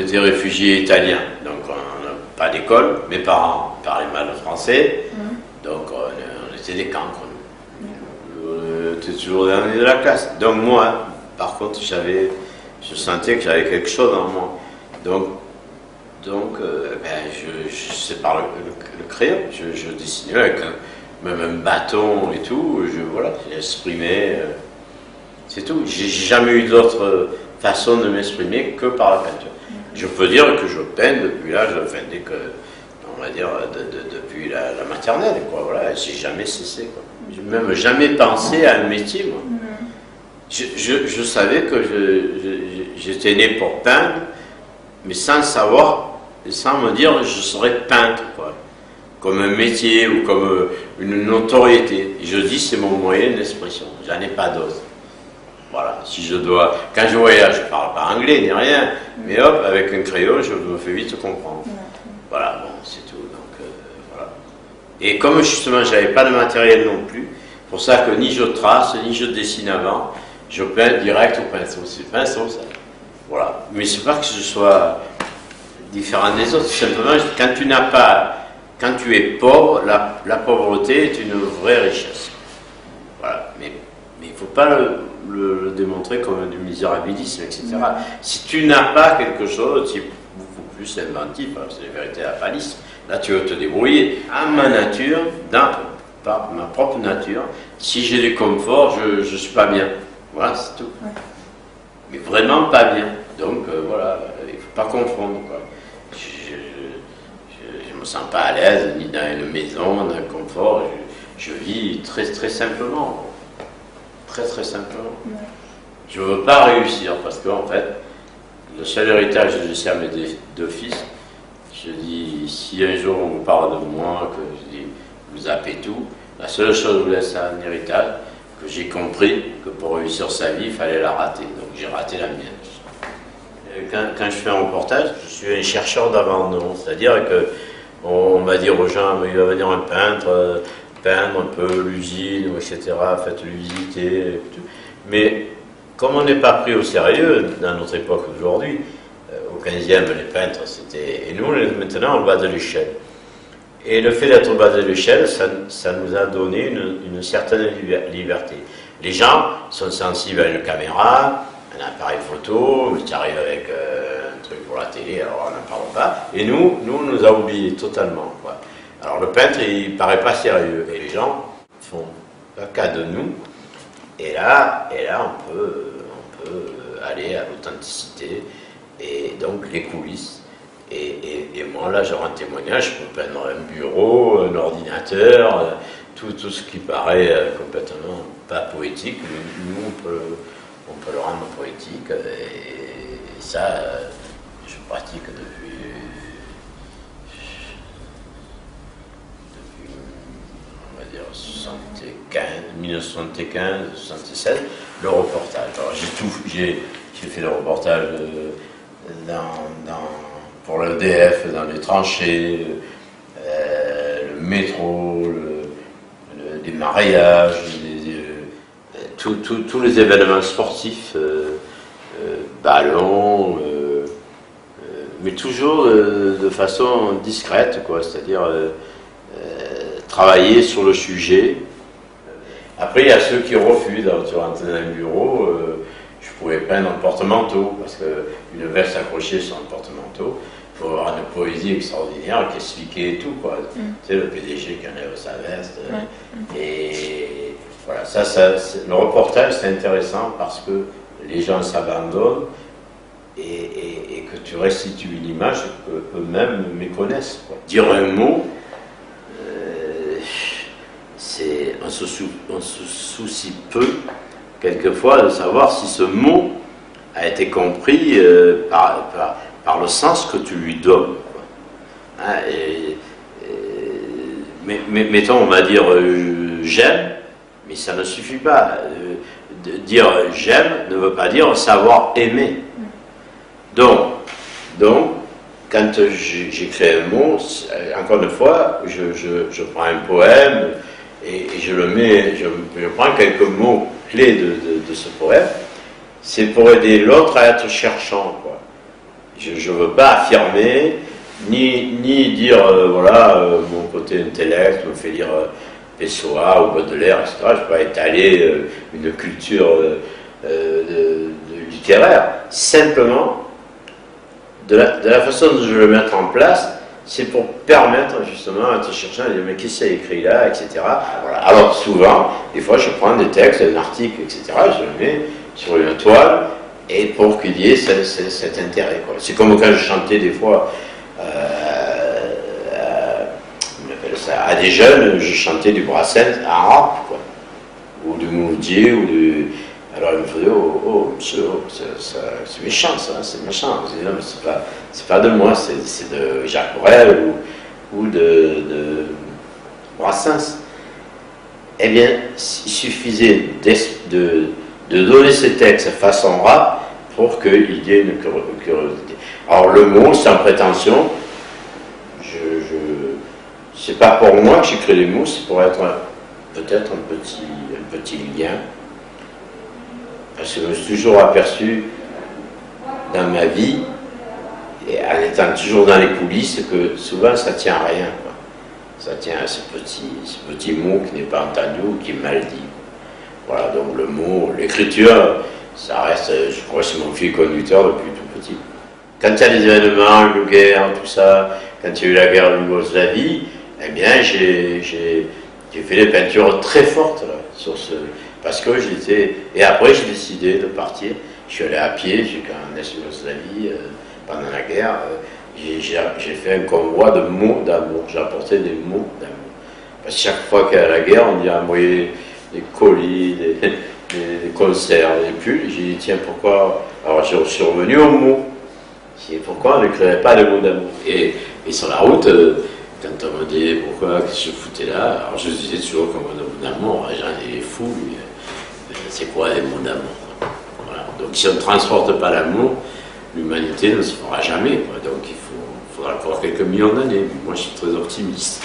était réfugiés italiens, donc on n'a pas d'école, mes parents parlaient mal le français, donc on était des cancres. On était toujours dernier de la classe. Donc moi, par contre, je sentais que j'avais quelque chose en moi. Donc c'est par le crayon, je dessinais avec même un bâton et tout, j'exprimais, c'est tout. J'ai jamais eu d'autre façon de m'exprimer que par la peinture. Je peux dire que je peins depuis l'âge, dès que, on va dire, depuis la maternelle, quoi, voilà, j'ai jamais cessé, quoi. J'ai même jamais pensé à un métier, moi. Je savais que j'étais né pour peindre, mais sans savoir, sans me dire je serais peintre, quoi, comme un métier ou comme une notoriété. Et je dis c'est mon moyen d'expression, j'en ai pas d'autre. Voilà, si je dois, quand je voyage, je parle pas anglais ni rien, mais hop, avec un crayon, je me fais vite comprendre. Voilà, bon, c'est tout. Donc voilà. Et comme justement, j'avais pas de matériel non plus, pour ça que ni je trace, ni je dessine avant, je peins direct au pinceau. C'est le pinceau, ça. Voilà. Mais c'est pas que je sois différent des autres. Simplement, quand tu es pauvre, la pauvreté est une vraie richesse. Voilà. Mais il ne faut pas le démontrer comme du misérabilisme, etc. Si tu n'as pas quelque chose, tu es beaucoup plus inventif. C'est la vérité à palisse. Là, tu veux te débrouiller. À ma nature, par ma propre nature, si j'ai du confort, je ne suis pas bien. Voilà, c'est tout. Mais vraiment pas bien. Donc voilà, il ne faut pas confondre, quoi. Je ne me sens pas à l'aise ni dans une maison, dans un confort. Je vis très très simplement. Très très simplement. Je ne veux pas réussir parce qu'en fait, le seul héritage que je laisse à mes deux fils, je dis, si un jour on vous parle de moi, que je dis, vous zappez tout, la seule chose que je vous laisse à un héritage, que j'ai compris que pour réussir sa vie, il fallait la rater. Donc j'ai raté la mienne. Quand je fais un reportage, je suis un chercheur d'abandon. C'est-à-dire qu'on va dire aux gens, il va venir un peintre, peindre un peu l'usine, etc., faites-le visiter. Mais comme on n'est pas pris au sérieux dans notre époque d'aujourd'hui, au 15e, les peintres, c'était... Et nous, maintenant, on va de l'échelle. Et le fait d'être au bas de l'échelle, ça nous a donné une certaine liberté. Les gens sont sensibles à une caméra, un appareil photo, mais tu arrives avec un truc pour la télé, alors on n'en parle pas. Et nous, on nous a oubliés totalement, quoi. Alors le peintre, il paraît pas sérieux. Et les gens font pas cas de nous. Et là on peut aller à l'authenticité. Et donc les coulisses. Et moi, là, j'aurai un témoignage, je peux peindre un bureau, un ordinateur, tout ce qui paraît complètement pas poétique. Nous, on peut le rendre poétique. Et ça, je pratique depuis on va dire, 1975, 1976, le reportage. Alors, j'ai fait le reportage pour l'EDF, dans les tranchées, le métro, les mariages, tous les événements sportifs, ballons, mais toujours de façon discrète, quoi, c'est-à-dire travailler sur le sujet. Après, il y a ceux qui refusent. Alors, tu rentres dans un bureau, je pouvais peindre un porte-manteau, parce qu'une veste accrochée sur un porte-manteau, il faut avoir une poésie extraordinaire qui expliquait tout, quoi. Tu sais, le PDG qui enlève sa veste. Et voilà, le reportage, c'est intéressant parce que les gens s'abandonnent et que tu restitues une image qu'eux-mêmes méconnaissent, quoi. Dire un mot, on se soucie peu, quelquefois, de savoir si ce mot a été compris par le sens que tu lui donnes, quoi. Hein, mais mettons, on va dire j'aime, mais ça ne suffit pas. Dire j'aime ne veut pas dire savoir aimer. Donc quand j'écris un mot, encore une fois, je prends un poème et je le mets, je prends quelques mots clés de ce poème. C'est pour aider l'autre à être cherchant, quoi. Je ne veux pas affirmer, ni dire, voilà, mon côté intellect me fait lire Pessoa ou Baudelaire, etc. Je ne veux pas étaler une culture littéraire. Simplement, de la façon dont je vais le mettre en place, c'est pour permettre justement à te chercher à dire mais qu'est-ce qu'il a écrit là, etc. Voilà. Alors souvent, des fois je prends des textes, un article, etc. Je le mets sur une toile et pour qu'il y ait cet intérêt. C'est comme quand je chantais des fois à des jeunes, je chantais du Brassens en rap, quoi. Ou du Moudier, ou du... Alors il me faisait oh monsieur, c'est méchant ça, c'est méchant. Je dis non mais c'est pas de moi, c'est de Jacques Brel ou de Brassens. Eh bien, il suffisait de donner ces textes façon rap pour qu'il y ait une curiosité. Alors le mot, sans prétention, c'est pas pour moi que j'écris les mots, c'est pour être peut-être un petit lien. Parce que je me suis toujours aperçu dans ma vie, et en étant toujours dans les coulisses, que souvent ça tient à rien, quoi. Ça tient à ce petit mot qui n'est pas entendu ou qui est mal dit. Voilà, donc le mot, l'écriture, ça reste, je crois que c'est mon fil conducteur depuis tout petit. Quand il y a des événements, une guerre, tout ça, quand il y a eu la guerre de Yougoslavie, eh bien j'ai fait des peintures très fortes là, sur ce... Parce que j'étais... Et après, j'ai décidé de partir. Je suis allé à pied, jusqu'en Yougoslavie, pendant la guerre. J'ai fait un convoi de mots d'amour. J'ai apporté des mots d'amour. Parce que chaque fois qu'il y a la guerre, on y a envoyé des colis, des conserves, des pulls. J'ai dit, tiens, pourquoi... Alors, je suis revenu aux mots. J'ai dit, pourquoi on n'écrivait pas des mots d'amour? Et sur la route... Quand on me disait pourquoi je foutais là, alors je disais toujours comme un mot d'amour, les gens étaient fous, c'est quoi les mots d'amour? Voilà. Donc si on ne transporte pas l'amour, l'humanité ne se fera jamais, quoi. Donc il faudra encore quelques millions d'années. Moi je suis très optimiste.